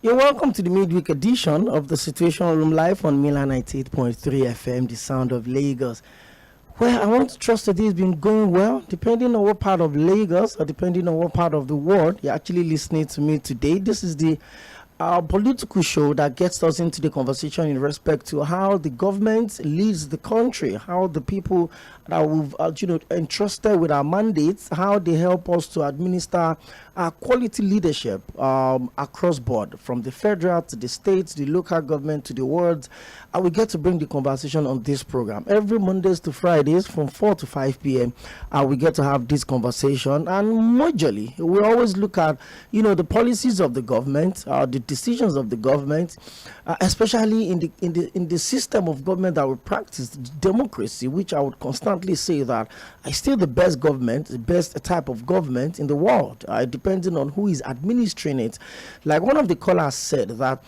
You're welcome to the midweek edition of the Situation Room Live on Milan 98.3 FM, the sound of Lagos. Well, I want to trust that this has been going well, depending on what part of Lagos or depending on what part of the world you're actually listening to me today. This is the political show that gets us into the conversation in respect to how the government leads the country, how the people that we've entrusted with our mandates, how they help us to administer quality leadership across board, from the federal to the states, the local government to the world. We get to bring the conversation on this program every Mondays to Fridays from 4 to 5 p.m. We get to have this conversation, and majorly we always look at the policies of the government, the decisions of the government, especially in the system of government that we practice, democracy, which I would constantly say that is still the best government, the best type of government in the world, depending on who is administering it. Like one of the callers said that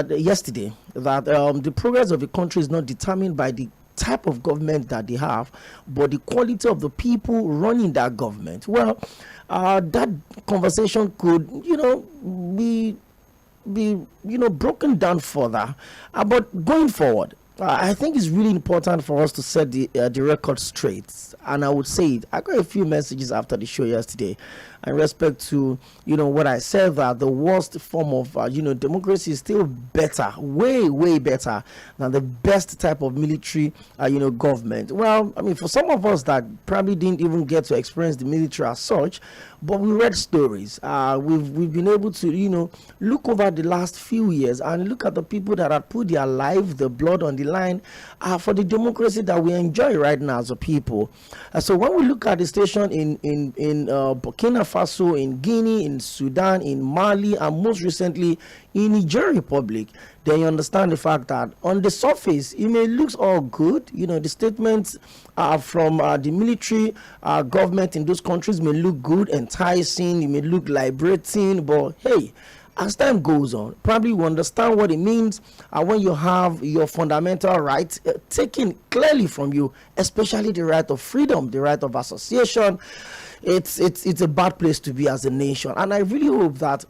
yesterday, that the progress of a country is not determined by the type of government that they have, but the quality of the people running that government. Well, that conversation could be broken down further, but going forward, I think it's really important for us to set the record straight. And I would say it. I got a few messages after the show yesterday in respect to what I said, that the worst form of democracy is still better, way better than the best type of military government. Well, I mean, for some of us that probably didn't even get to experience the military as such, but we read stories. We've been able to look over the last few years and look at the people that have put their life, the blood on the line for the democracy that we enjoy right now as a people. So when we look at the situation in Burkina Faso, in Guinea, in Sudan, in Mali, and most recently in Niger Republic, then you understand the fact that on the surface it may look all good. The statements from the military government in those countries may look good, enticing, it may look liberating, but hey, as time goes on, probably you understand what it means when you have your fundamental rights taken clearly from you, especially the right of freedom, the right of association. It's a bad place to be as a nation. And I really hope that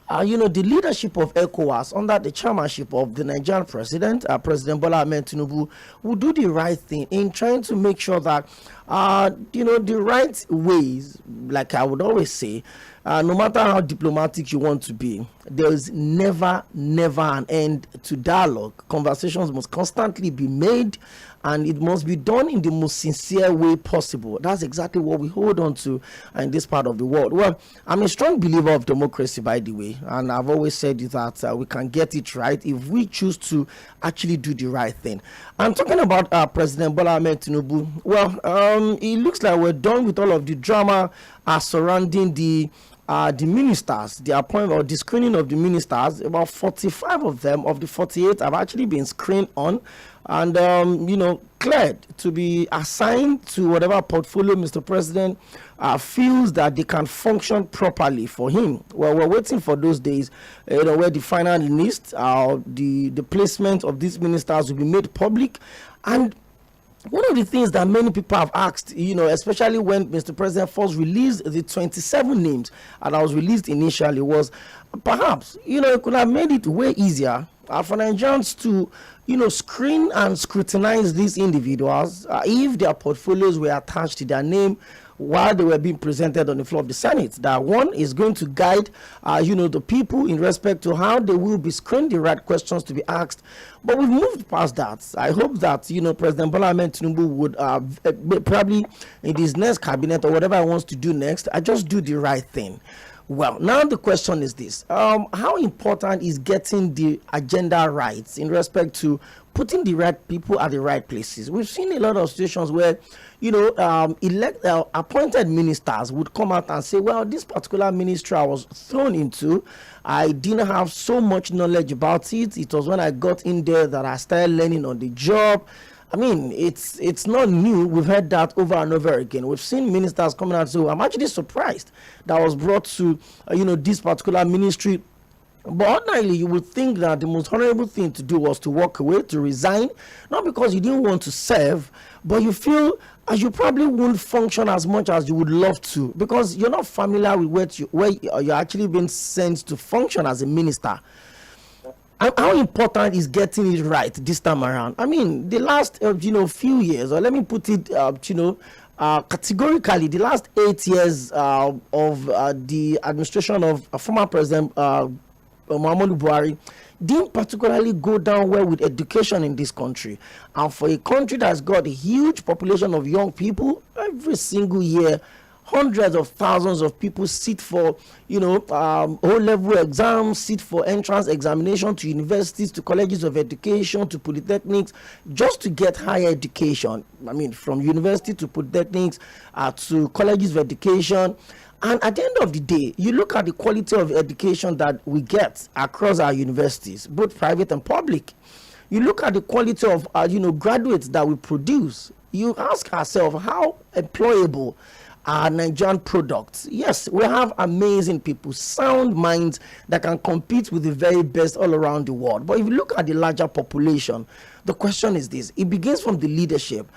the leadership of ECOWAS under the chairmanship of the Nigerian president, President Bola Ahmed Tinubu, will do the right thing in trying to make sure that the right ways, like I would always say, no matter how diplomatic you want to be, there is never an end to dialogue. Conversations must constantly be made, and it must be done in the most sincere way possible. That's exactly what we hold on to in this part of the world. Well, I'm a strong believer of democracy, by the way, and I've always said that we can get it right if we choose to actually do the right thing. I'm talking about President Bola Ahmed Tinubu. Well, it looks like we're done with all of the drama surrounding the ministers, the appointment or the screening of the ministers. About 45 of them, of the 48, have actually been screened on and cleared to be assigned to whatever portfolio Mr. President feels that they can function properly for him. Well, we're waiting for those days where the final list, the placement of these ministers will be made public. And one of the things that many people have asked, especially when Mr. President first released the 27 names that was released initially, was perhaps, it could have made it way easier for Nigerians to, screen and scrutinize these individuals if their portfolios were attached to their name while they were being presented on the floor of the Senate. That one is going to guide, the people in respect to how they will be screened, the right questions to be asked. But we've moved past that. I hope that, President Bola Ahmed Tinubu would probably in his next cabinet or whatever he wants to do next, just do the right thing. Well, now the question is this: how important is getting the agenda right in respect to putting the right people at the right places? We've seen a lot of situations where, appointed ministers would come out and say, "Well, this particular ministry I was thrown into, I didn't have so much knowledge about it. It was when I got in there that I started learning on the job." I mean, it's not new. We've heard that over and over again. We've seen ministers coming out and say, "I'm actually surprised that I was brought to, this particular ministry." But ordinarily, you would think that the most honorable thing to do was to walk away, to resign, not because you didn't want to serve, but you feel as you probably won't function as much as you would love to, because you're not familiar with where you're actually being sent to function as a minister. How important is getting it right this time around? I mean, the last few years, or let me put it categorically, the last 8 years of the administration of former President Muhammadu Buhari didn't particularly go down well with education in this country. And for a country that's got a huge population of young people, every single year hundreds of thousands of people sit for O-level exams, sit for entrance examination to universities, to colleges of education, to polytechnics, just to get higher education. I mean, from university to polytechnics, to colleges of education. And at the end of the day, you look at the quality of education that we get across our universities, both private and public. You look at the quality of graduates that we produce. You ask ourselves, how employable are Nigerian products? Yes, we have amazing people, sound minds that can compete with the very best all around the world. But if you look at the larger population, the question is this: it begins from the leadership.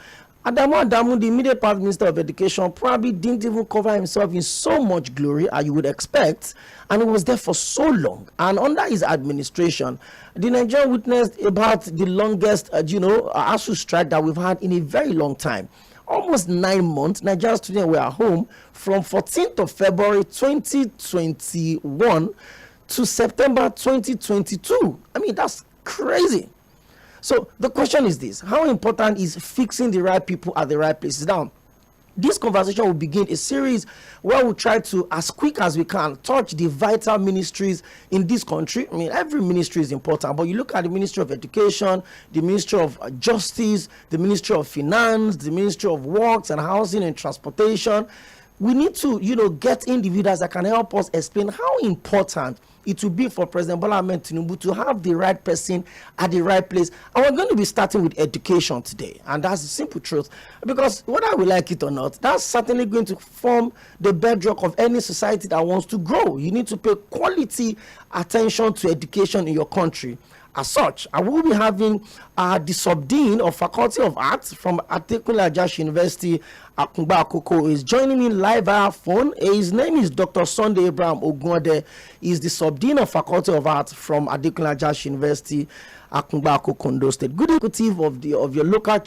Adamu, the immediate past Minister of Education, probably didn't even cover himself in so much glory as you would expect, and he was there for so long. And under his administration, the Nigeria witnessed about the longest, ASU strike that we've had in a very long time. Almost 9 months. Nigerian students were at home from 14th of February 2021 to September 2022. I mean, that's crazy. So the question is this: how important is fixing the right people at the right places? Now, this conversation will begin a series where we'll try to, as quick as we can, touch the vital ministries in this country. I mean, every ministry is important, but you look at the Ministry of Education, the Ministry of Justice, the Ministry of Finance, the Ministry of Works and Housing and Transportation. We need to, get individuals that can help us explain how important it will be for President Bola Ahmed Tinubu to have the right person at the right place. And we're going to be starting with education today. And that's the simple truth. Because whether we like it or not, that's certainly going to form the bedrock of any society that wants to grow. You need to pay quality attention to education in your country. As such, I will be having the subdean of Faculty of Arts from Adekunle Ajasin University, Akungba is joining me live via phone. His name is Dr. Sunday Abraham Ogunode. He is the subdean of Faculty of Arts from Adekunle Ajasin University, Akungba Ondo State. Good executive of your local